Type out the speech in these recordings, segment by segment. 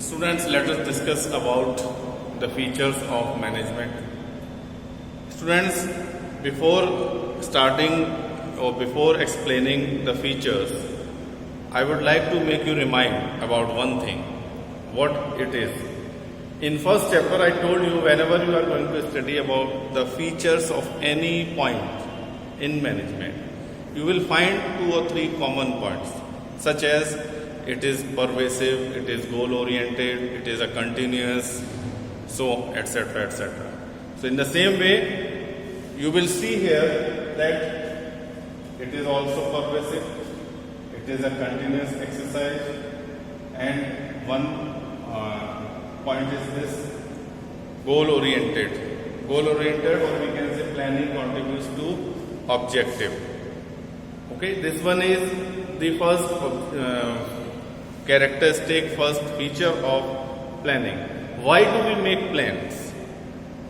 Students, let us discuss about the features of management. Students, before starting or before explaining the features, I would like to make you remind about one thing, what it is. In first chapter, I told you whenever you are going to study about the features of any point in management, you will find 2 or 3 common points, such as it is pervasive, it is goal oriented, it is a continuous, so etc. etc. So in the same way, you will see here that it is also pervasive, it is a continuous exercise, and one point is this goal oriented. Goal oriented, or we can say planning contributes to objective. Okay, this one is the first characteristic, first feature of planning. Why do we make plans?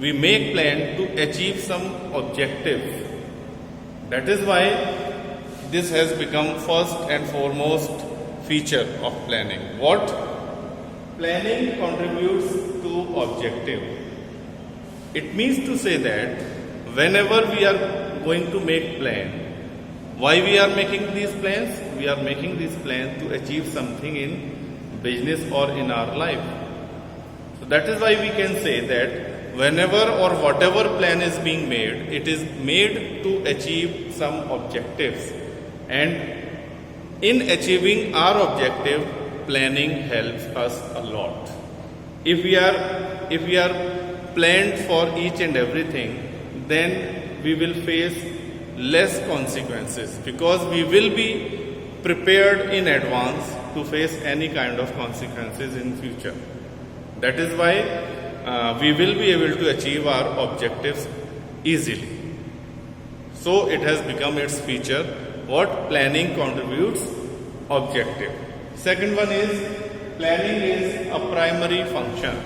We make plan to achieve some objective. That is why this has become first and foremost feature of planning. What? Planning contributes to objective. It means to say that whenever we are going to make plan, why we are making these plans? We are making these plans to achieve something in business or in our life. So that is why we can say that whenever or whatever plan is being made, it is made to achieve some objectives. And in achieving our objective, planning helps us a lot. If we are planned for each and everything, then we will face less consequences, because we will be prepared in advance to face any kind of consequences in future. That is why we will be able to achieve our objectives easily. So it has become its feature, what planning contributes objective. Second one is planning is a primary function.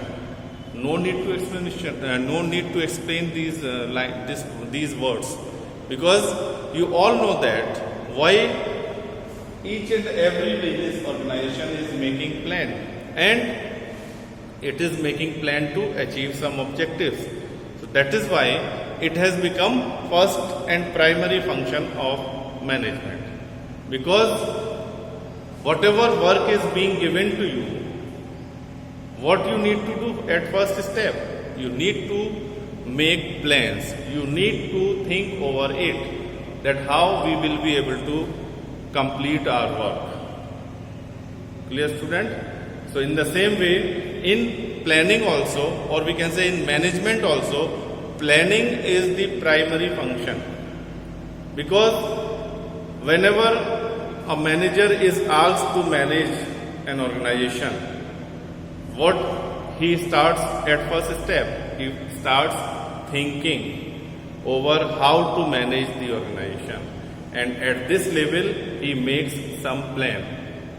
No need to explanation. No need to explain these words, because you all know that why each and every business organization is making plan, and it is making plan to achieve some objectives. So that is why it has become first and primary function of management, because whatever work is being given to you, what you need to do at first step, you need to make plans, you need to think over it, that how we will be able to complete our work. Clear, student? So in the same way, in planning also, or we can say in management also, planning is the primary function, because whenever a manager is asked to manage an organization, what he starts at first step, he starts thinking over how to manage the organization, and at this level he makes some plan.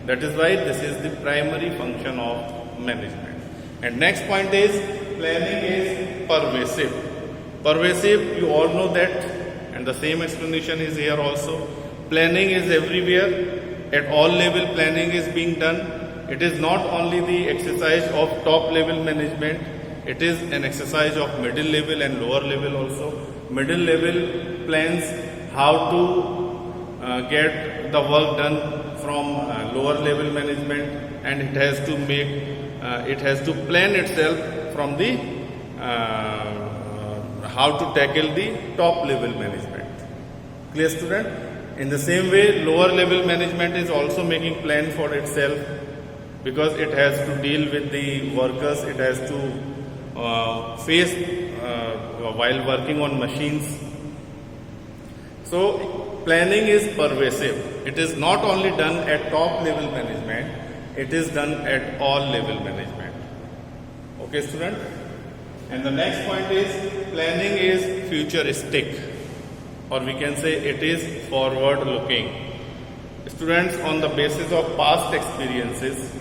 That is why this is the primary function of management. And next point is planning is pervasive. Pervasive, you all know that, and the same explanation is here also. Planning is everywhere, at all level planning is being done. It is not only the exercise of top level management, it is an exercise of middle level and lower level also. Middle level plans how to get the work done from lower level management, and it has to plan itself from the how to tackle the top level management. Clear, student? In the same way, lower level management is also making plan for itself, because it has to deal with the workers, it has to face while working on machines. So planning is pervasive. It is not only done at top level management, it is done at all level management. Okay, student? And the next point is planning is futuristic, or we can say it is forward looking. Students, on the basis of past experiences,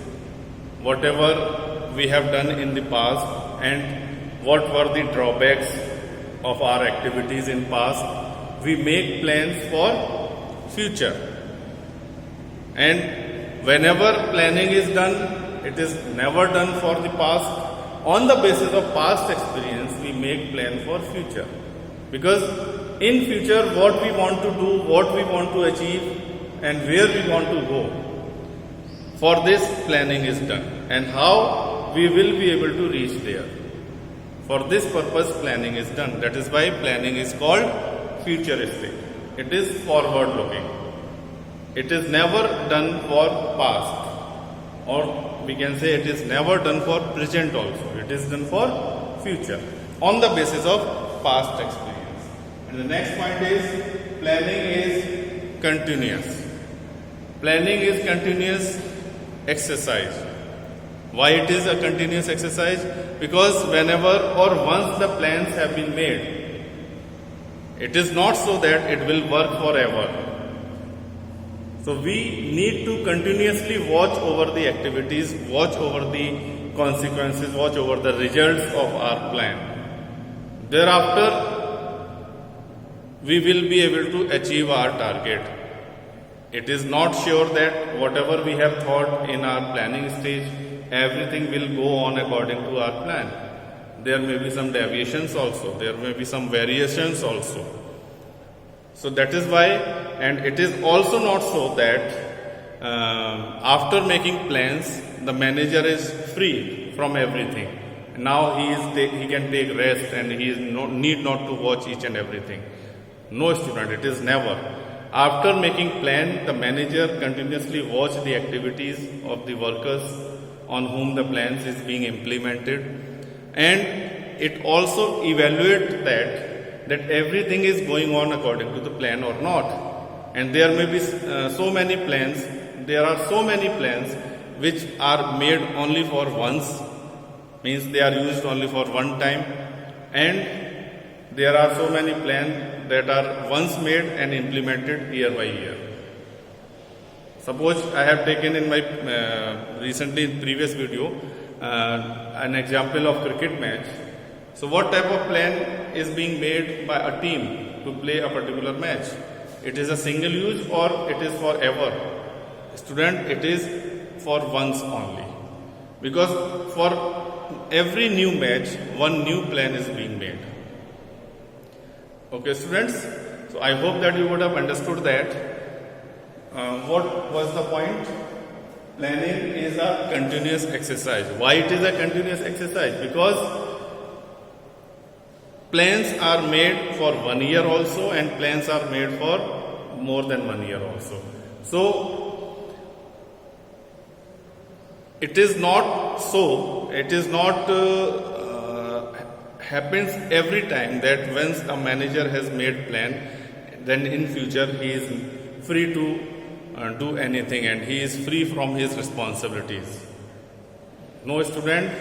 whatever we have done in the past and what were the drawbacks of our activities in past, we make plans for future. And whenever planning is done, It is never done for the past. On the basis of past experience, we make plan for future. Because in future, what we want to do, what we want to achieve, and where we want to go, for this planning is done, and how we will be able to reach there. For this purpose, planning is done. That is why planning is called futuristic. It is forward looking. It is never done for past, or we can say it is never done for present also. It is done for future on the basis of past experience. And the next point is planning is continuous. Planning is continuous exercise. Why it is a continuous exercise? Because whenever or once the plans have been made, it is not so that it will work forever. So we need to continuously watch over the activities, watch over the consequences, watch over the results of our plan. Thereafter, we will be able to achieve our target. It is not sure that whatever we have thought in our planning stage, everything will go on according to our plan. There may be some deviations also, there may be some variations also. So that is why, and it is also not so that after making plans, the manager is free from everything. Now he can take rest and he need not to watch each and everything. No student, it is never. After making plan, the manager continuously watch the activities of the workers on whom the plans is being implemented, and it also evaluate that everything is going on according to the plan or not. And there may be so many plans, there are so many plans which are made only for once, means they are used only for one time, and there are so many plans that are once made and implemented year by year. Suppose I have taken in my recently in previous video an example of cricket match. So what type of plan is being made by a team to play a particular match? It is a single use or it is for ever? Student, it is for once only. Because for every new match, one new plan is being made. Okay, students? So I hope that you would have understood that. What was the point? Planning is a continuous exercise. Why it is a continuous exercise? Because plans are made for 1 year also, and plans are made for more than 1 year also. So it is not so, it is not happens every time that once a manager has made plan, then in future he is free to do anything and he is free from his responsibilities. No, student,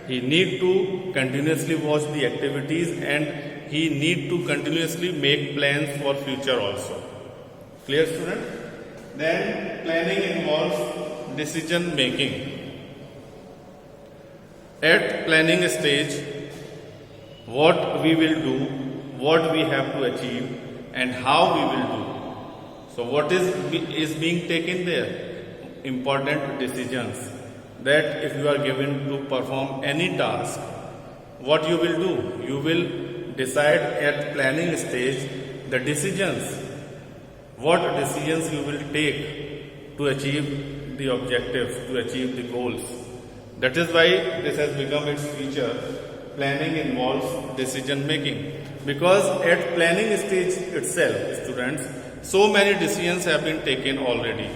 he need to continuously watch the activities and he need to continuously make plans for future also. Clear, student? Then planning involves decision making. At planning stage, what we will do, what we have to achieve, and how we will do. So what is being taken there? Important decisions. That if you are given to perform any task, what you will do? You will decide at planning stage the decisions. What decisions you will take to achieve the objectives, to achieve the goals. That is why this has become its feature. Planning involves decision making. Because at planning stage itself, students, so many decisions have been taken already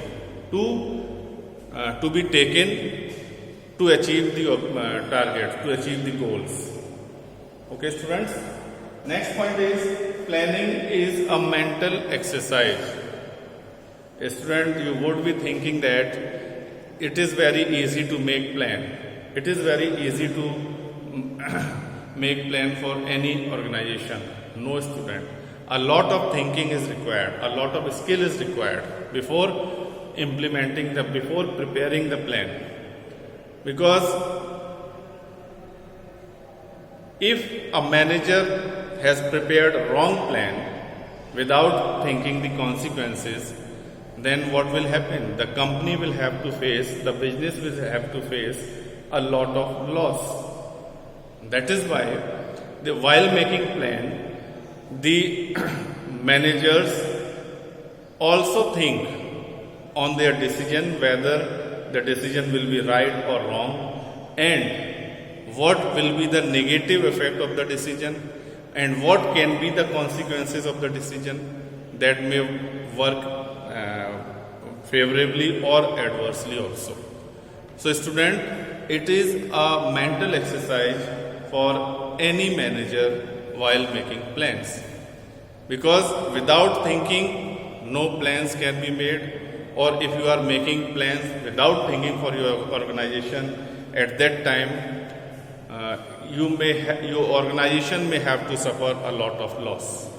to be taken to achieve the targets, to achieve the goals. Okay, students? Next point is planning is a mental exercise. A student, you would be thinking that it is very easy to make plan. It is very easy to make plan for any organization. No, student. A lot of thinking is required. A lot of skill is required before before preparing the plan. Because if a manager has prepared a wrong plan without thinking the consequences, then what will happen? The company will have to face, the business will have to face a lot of loss. That is why, while making plan, the managers also think on their decision, whether the decision will be right or wrong, and what will be the negative effect of the decision, and what can be the consequences of the decision that may work favorably or adversely also. So student, it is a mental exercise for any manager while making plans, because without thinking no plans can be made, or if you are making plans without thinking for your organization, at that time your organization may have to suffer a lot of loss.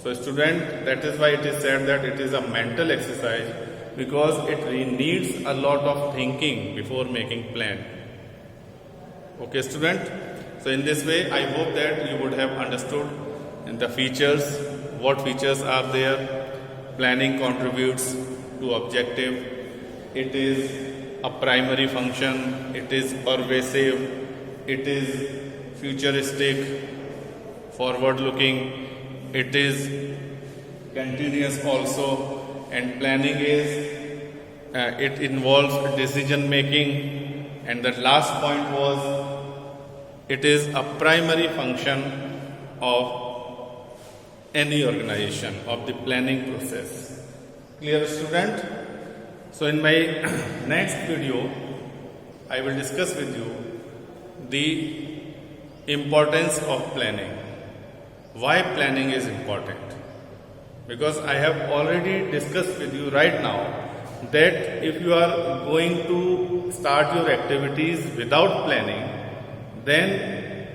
So student, that is why it is said that it is a mental exercise, because it needs a lot of thinking before making plan. Okay student, so in this way I hope that you would have understood the features, what features are there. Planning contributes to objective, it is a primary function, it is pervasive, it is futuristic, forward looking, it is continuous also, and planning is it involves decision making, and the last point was it is a primary function of any organization, of the planning process. Clear student? So in my next video I will discuss with you the importance of planning. Why planning is important? Because I have already discussed with you right now that if you are going to start your activities without planning, then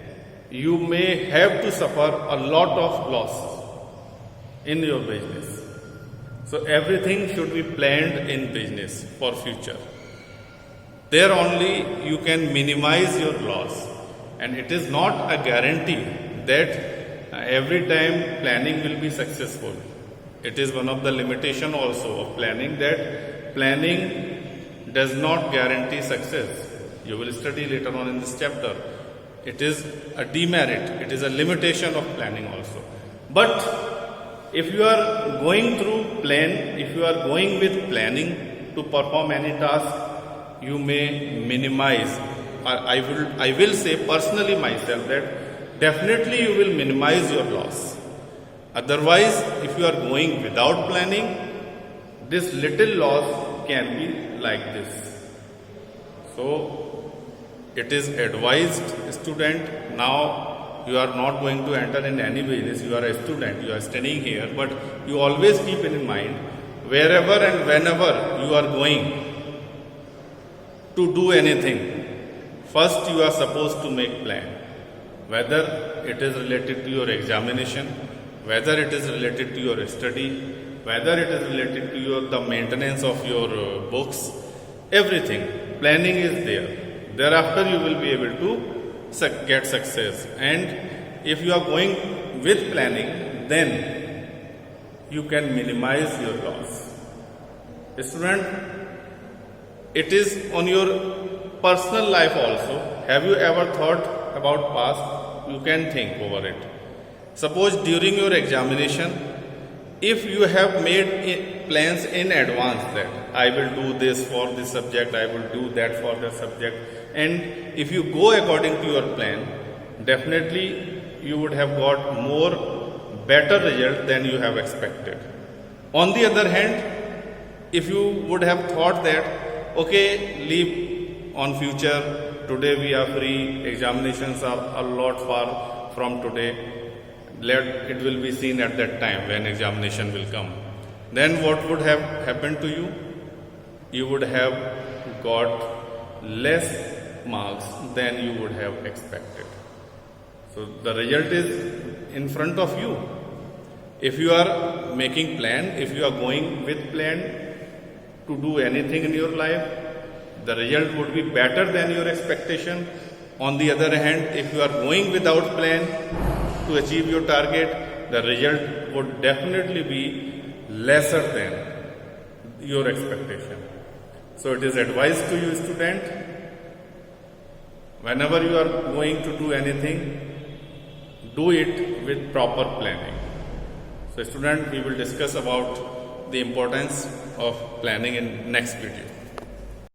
you may have to suffer a lot of loss in your business. So everything should be planned in business for future. There only you can minimize your loss, and it is not a guarantee that every time planning will be successful. It is one of the limitation also of planning, that planning does not guarantee success. You will study later on in this chapter. It is a demerit, it is a limitation of planning also. But if you are going through plan, if you are going with planning to perform any task, you may minimize. I will say personally myself that definitely you will minimize your loss. Otherwise, if you are going without planning, this little loss can be like this. So it is advised, student, now you are not going to enter in any business, you are a student, you are studying here, but you always keep in mind, wherever and whenever you are going to do anything, first you are supposed to make plan. Whether it is related to your examination, whether it is related to your study, whether it is related to the maintenance of your books, everything, planning is there. Thereafter you will be able to get success. And if you are going with planning, then you can minimize your loss. Student, it is on your personal life also. Have you ever thought about past? You can think over it. Suppose during your examination, if you have made plans in advance that I will do this for this subject, I will do that for that subject, and if you go according to your plan, definitely you would have got more better result than you have expected. On the other hand, if you would have thought that, okay, leave on future, today we are free, examinations are a lot far from today, it will be seen at that time when examination will come, then what would have happened to you? You would have got less marks than you would have expected. So the result is in front of you. If you are making plan, if you are going with plan to do anything in your life, the result would be better than your expectation. On the other hand, if you are going without plan to achieve your target, the result would definitely be lesser than your expectation. So it is advised to you, student, whenever you are going to do anything, do it with proper planning. So student, we will discuss about the importance of planning in next video.